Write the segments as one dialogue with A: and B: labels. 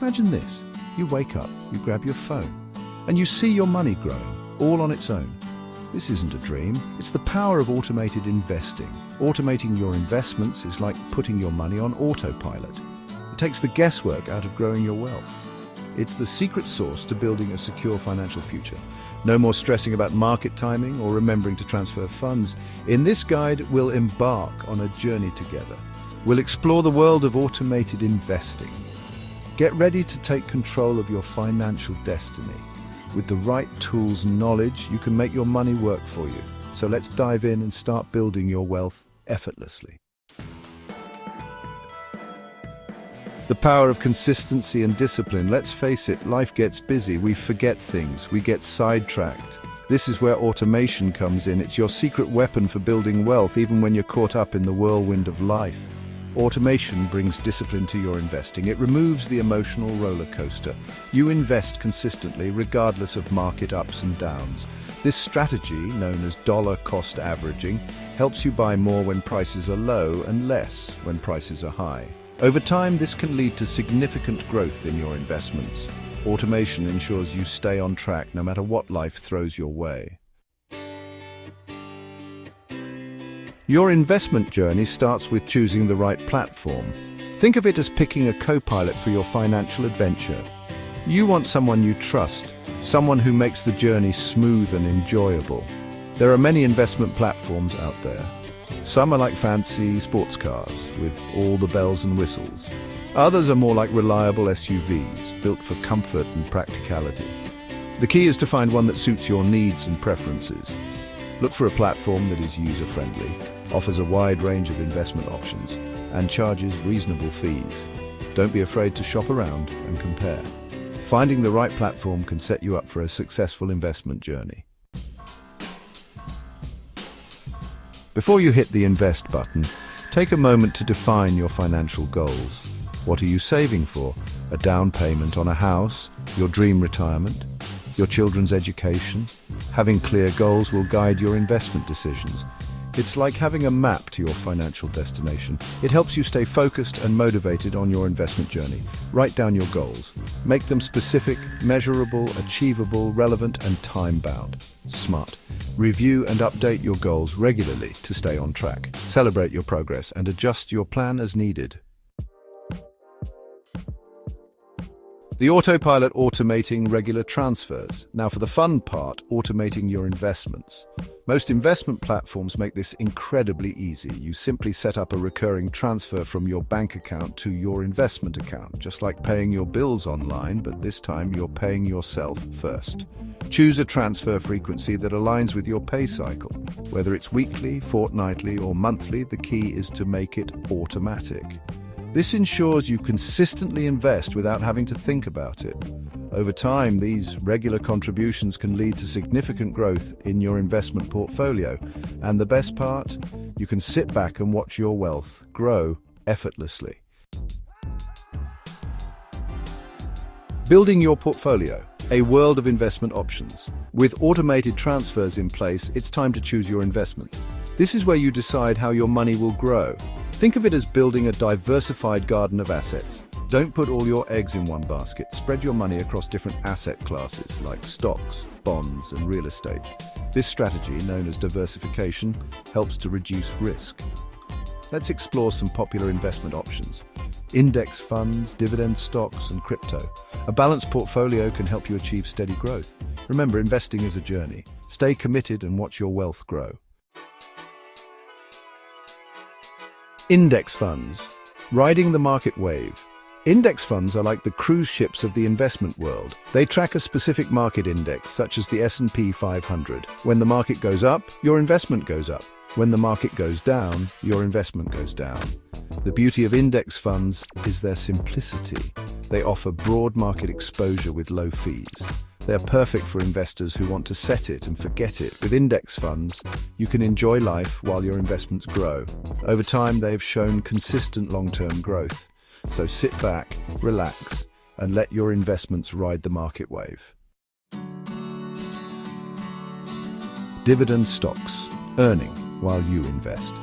A: Imagine this. You wake up, you grab your phone, and you see your money growing, all on its own. This isn't a dream. It's the power of automated investing. Automating your investments is like putting your money on autopilot. It takes the guesswork out of growing your wealth. It's the secret sauce to building a secure financial future. No more stressing about market timing or remembering to transfer funds. In this guide, we'll embark on a journey together. We'll explore the world of automated investing. Get ready to take control of your financial destiny. With the right tools and knowledge, you can make your money work for you. So let's dive in and start building your wealth effortlessly. The power of consistency and discipline. Let's face it, life gets busy. We forget things. We get sidetracked. This is where automation comes in. It's your secret weapon for building wealth, even when you're caught up in the whirlwind of life. Automation brings discipline to your investing. It removes the emotional roller coaster. You invest consistently, regardless of market ups and downs. This strategy, known as dollar cost averaging, helps you buy more when prices are low and less when prices are high. Over time, this can lead to significant growth in your investments. Automation ensures you stay on track no matter what life throws your way. Your investment journey starts with choosing the right platform. Think of it as picking a co-pilot for your financial adventure. You want someone you trust, someone who makes the journey smooth and enjoyable. There are many investment platforms out there. Some are like fancy sports cars with all the bells and whistles. Others are more like reliable SUVs, built for comfort and practicality. The key is to find one that suits your needs and preferences. Look for a platform that is user-friendly, offers a wide range of investment options, and charges reasonable fees. Don't be afraid to shop around and compare. Finding the right platform can set you up for a successful investment journey. Before you hit the invest button, take a moment to define your financial goals. What are you saving for? A down payment on a house? Your dream retirement? Your children's education? Having clear goals will guide your investment decisions. It's like having a map to your financial destination. It helps you stay focused and motivated on your investment journey. Write down your goals. Make them specific, measurable, achievable, relevant, and time-bound. Smart. Review and update your goals regularly to stay on track. Celebrate your progress and adjust your plan as needed. The autopilot automating regular transfers. Now for the fun part, automating your investments. Most investment platforms make this incredibly easy. You simply set up a recurring transfer from your bank account to your investment account, just like paying your bills online, but this time you're paying yourself first. Choose a transfer frequency that aligns with your pay cycle. Whether it's weekly, fortnightly, or monthly, the key is to make it automatic. This ensures you consistently invest without having to think about it. Over time, these regular contributions can lead to significant growth in your investment portfolio. And the best part? You can sit back and watch your wealth grow effortlessly. Building your portfolio, a world of investment options. With automated transfers in place, it's time to choose your investments. This is where you decide how your money will grow. Think of it as building a diversified garden of assets. Don't put all your eggs in one basket. Spread your money across different asset classes like stocks, bonds, and real estate. This strategy, known as diversification, helps to reduce risk. Let's explore some popular investment options. Index funds, dividend stocks, and crypto. A balanced portfolio can help you achieve steady growth. Remember, investing is a journey. Stay committed and watch your wealth grow. Index funds. Riding the market wave. Index funds are like the cruise ships of the investment world. They track a specific market index, such as the S&P 500. When the market goes up, your investment goes up. When the market goes down, your investment goes down. The beauty of index funds is their simplicity. They offer broad market exposure with low fees. They are perfect for investors who want to set it and forget it. With index funds, you can enjoy life while your investments grow. Over time, they have shown consistent long-term growth. So sit back, relax, and let your investments ride the market wave. Dividend stocks. Earning while you invest.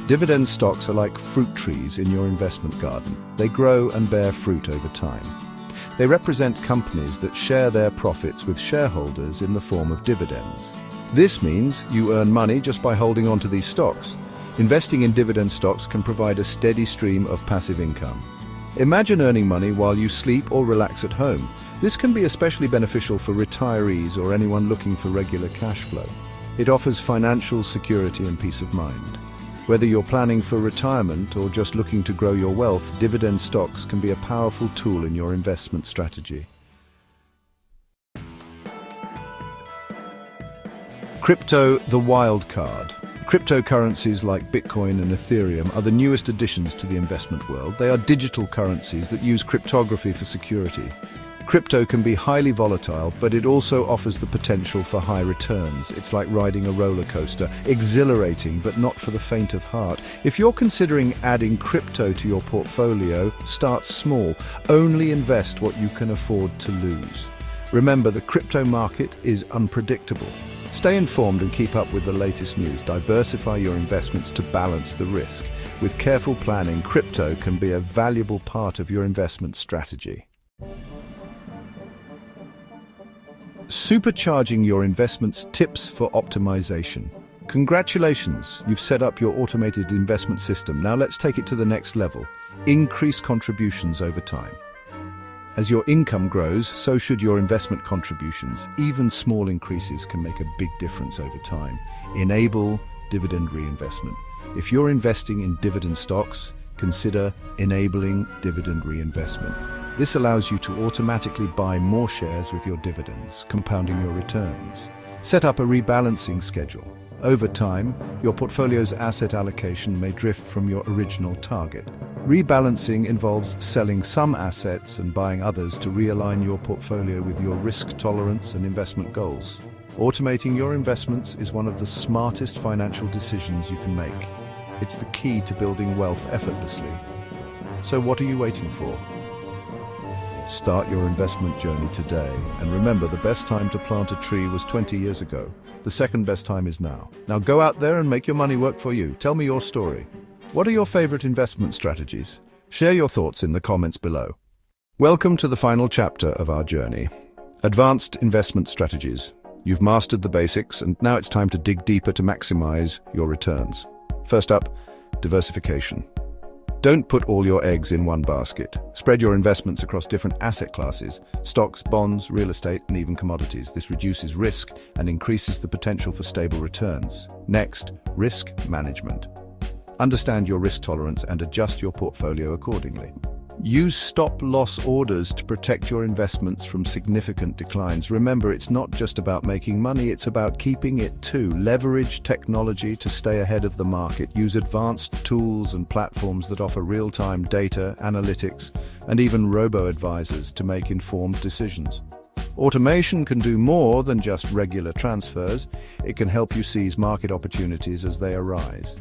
A: Dividend stocks are like fruit trees in your investment garden. They grow and bear fruit over time. They represent companies that share their profits with shareholders in the form of dividends. This means you earn money just by holding on to these stocks. Investing in dividend stocks can provide a steady stream of passive income. Imagine earning money while you sleep or relax at home. This can be especially beneficial for retirees or anyone looking for regular cash flow. It offers financial security and peace of mind. Whether you're planning for retirement or just looking to grow your wealth, dividend stocks can be a powerful tool in your investment strategy. Crypto, the wild card. Cryptocurrencies like Bitcoin and Ethereum are the newest additions to the investment world. They are digital currencies that use cryptography for security. Crypto can be highly volatile, but it also offers the potential for high returns. It's like riding a roller coaster, exhilarating but not for the faint of heart. If you're considering adding crypto to your portfolio, start small. Only invest what you can afford to lose. Remember, the crypto market is unpredictable. Stay informed and keep up with the latest news. Diversify your investments to balance the risk. With careful planning, crypto can be a valuable part of your investment strategy. Supercharging your investments, tips for optimization. Congratulations, you've set up your automated investment system. Now let's take it to the next level. Increase contributions over time. As your income grows, so should your investment contributions. Even small increases can make a big difference over time. Enable dividend reinvestment. If you're investing in dividend stocks, consider enabling dividend reinvestment. This allows you to automatically buy more shares with your dividends, compounding your returns. Set up a rebalancing schedule. Over time, your portfolio's asset allocation may drift from your original target. Rebalancing involves selling some assets and buying others to realign your portfolio with your risk tolerance and investment goals. Automating your investments is one of the smartest financial decisions you can make. It's the key to building wealth effortlessly. So what are you waiting for? Start your investment journey today, and remember, the best time to plant a tree was 20 years ago. The second best time is now. Now go out there and make your money work for you. Tell me your story. What are your favorite investment strategies? Share your thoughts in the comments below. Welcome to the final chapter of our journey. Advanced investment strategies. You've mastered the basics, and now it's time to dig deeper to maximize your returns. First up, diversification. Don't put all your eggs in one basket. Spread your investments across different asset classes, stocks, bonds, real estate, and even commodities. This reduces risk and increases the potential for stable returns. Next, risk management. Understand your risk tolerance and adjust your portfolio accordingly. Use stop-loss orders to protect your investments from significant declines. Remember, it's not just about making money, it's about keeping it too. Leverage technology to stay ahead of the market. Use advanced tools and platforms that offer real-time data, analytics, and even robo-advisors to make informed decisions. Automation can do more than just regular transfers. It can help you seize market opportunities as they arise.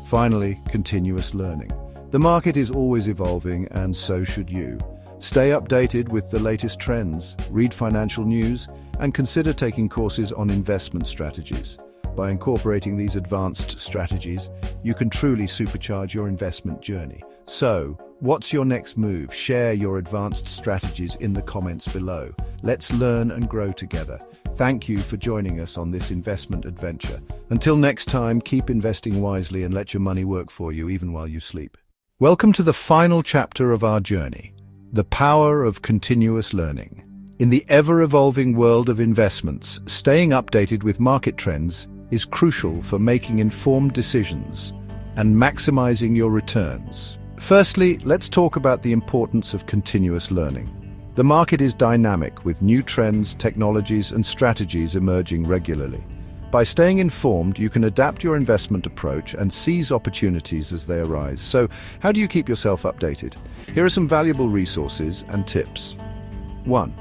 A: Finally, continuous learning. The market is always evolving, and so should you. Stay updated with the latest trends, read financial news, and consider taking courses on investment strategies. By incorporating these advanced strategies, you can truly supercharge your investment journey. So, what's your next move? Share your advanced strategies in the comments below. Let's learn and grow together. Thank you for joining us on this investment adventure. Until next time, keep investing wisely and let your money work for you even while you sleep. Welcome to the final chapter of our journey, the power of continuous learning. In the ever-evolving world of investments, staying updated with market trends is crucial for making informed decisions and maximizing your returns. Firstly, let's talk about the importance of continuous learning. The market is dynamic, with new trends, technologies, and strategies emerging regularly. By staying informed, you can adapt your investment approach and seize opportunities as they arise. So, how do you keep yourself updated? Here are some valuable resources and tips. 1.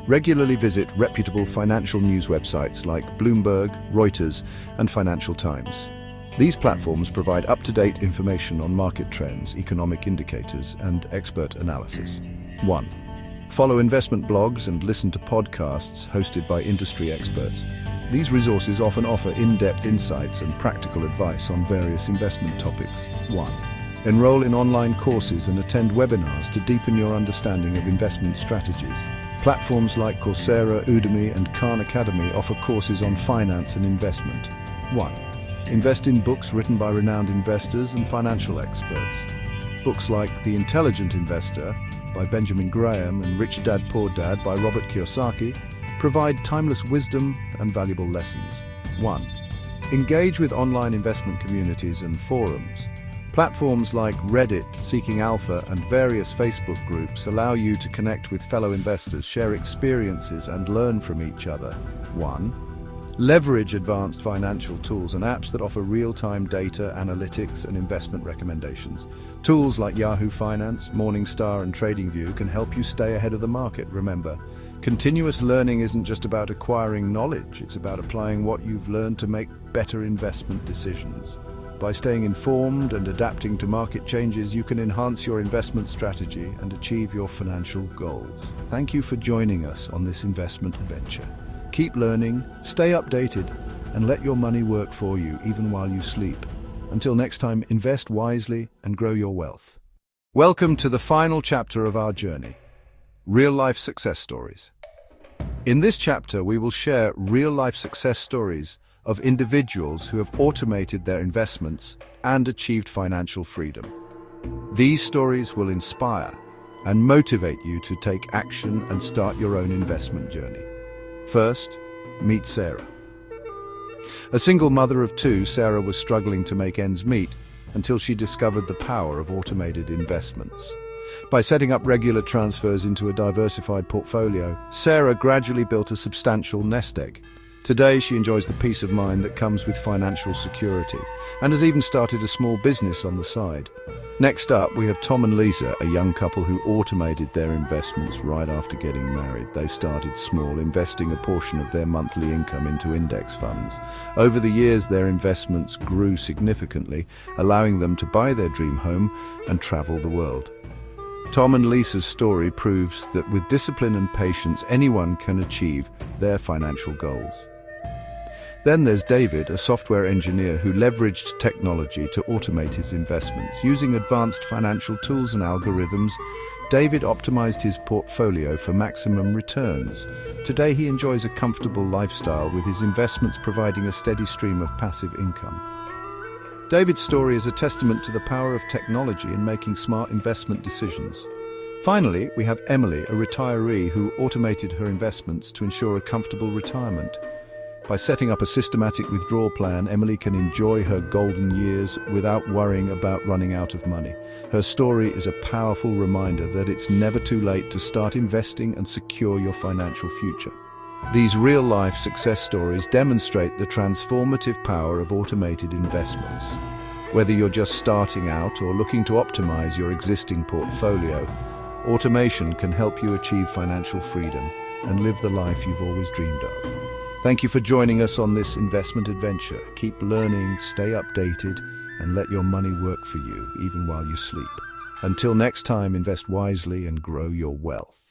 A: Regularly visit reputable financial news websites like Bloomberg, Reuters, and Financial Times. These platforms provide up-to-date information on market trends, economic indicators, and expert analysis. 1. Follow investment blogs and listen to podcasts hosted by industry experts. These resources often offer in-depth insights and practical advice on various investment topics. 1. Enroll in online courses and attend webinars to deepen your understanding of investment strategies. Platforms like Coursera, Udemy, and Khan Academy offer courses on finance and investment. 1. Invest in books written by renowned investors and financial experts. Books like The Intelligent Investor by Benjamin Graham and Rich Dad Poor Dad by Robert Kiyosaki provide timeless wisdom and valuable lessons. 1. Engage with online investment communities and forums. Platforms like Reddit, Seeking Alpha, and various Facebook groups allow you to connect with fellow investors, share experiences, and learn from each other. 1. Leverage advanced financial tools and apps that offer real-time data, analytics, and investment recommendations. Tools like Yahoo Finance, Morningstar, and TradingView can help you stay ahead of the market. Remember, continuous learning isn't just about acquiring knowledge, it's about applying what you've learned to make better investment decisions. By staying informed and adapting to market changes, you can enhance your investment strategy and achieve your financial goals. Thank you for joining us on this investment adventure. Keep learning, stay updated, and let your money work for you even while you sleep. Until next time, invest wisely and grow your wealth. Welcome to the final chapter of our journey, real-life success stories. In this chapter, we will share real-life success stories of individuals who have automated their investments and achieved financial freedom. These stories will inspire and motivate you to take action and start your own investment journey. First, meet Sarah. A single mother of 2, Sarah was struggling to make ends meet until she discovered the power of automated investments. By setting up regular transfers into a diversified portfolio, Sarah gradually built a substantial nest egg. Today, she enjoys the peace of mind that comes with financial security and has even started a small business on the side. Next up, we have Tom and Lisa, a young couple who automated their investments right after getting married. They started small, investing a portion of their monthly income into index funds. Over the years, their investments grew significantly, allowing them to buy their dream home and travel the world. Tom and Lisa's story proves that with discipline and patience, anyone can achieve their financial goals. Then there's David, a software engineer who leveraged technology to automate his investments. Using advanced financial tools and algorithms, David optimized his portfolio for maximum returns. Today he enjoys a comfortable lifestyle with his investments providing a steady stream of passive income. David's story is a testament to the power of technology in making smart investment decisions. Finally, we have Emily, a retiree who automated her investments to ensure a comfortable retirement. By setting up a systematic withdrawal plan, Emily can enjoy her golden years without worrying about running out of money. Her story is a powerful reminder that it's never too late to start investing and secure your financial future. These real-life success stories demonstrate the transformative power of automated investments. Whether you're just starting out or looking to optimize your existing portfolio, automation can help you achieve financial freedom and live the life you've always dreamed of. Thank you for joining us on this investment adventure. Keep learning, stay updated, and let your money work for you, even while you sleep. Until next time, invest wisely and grow your wealth.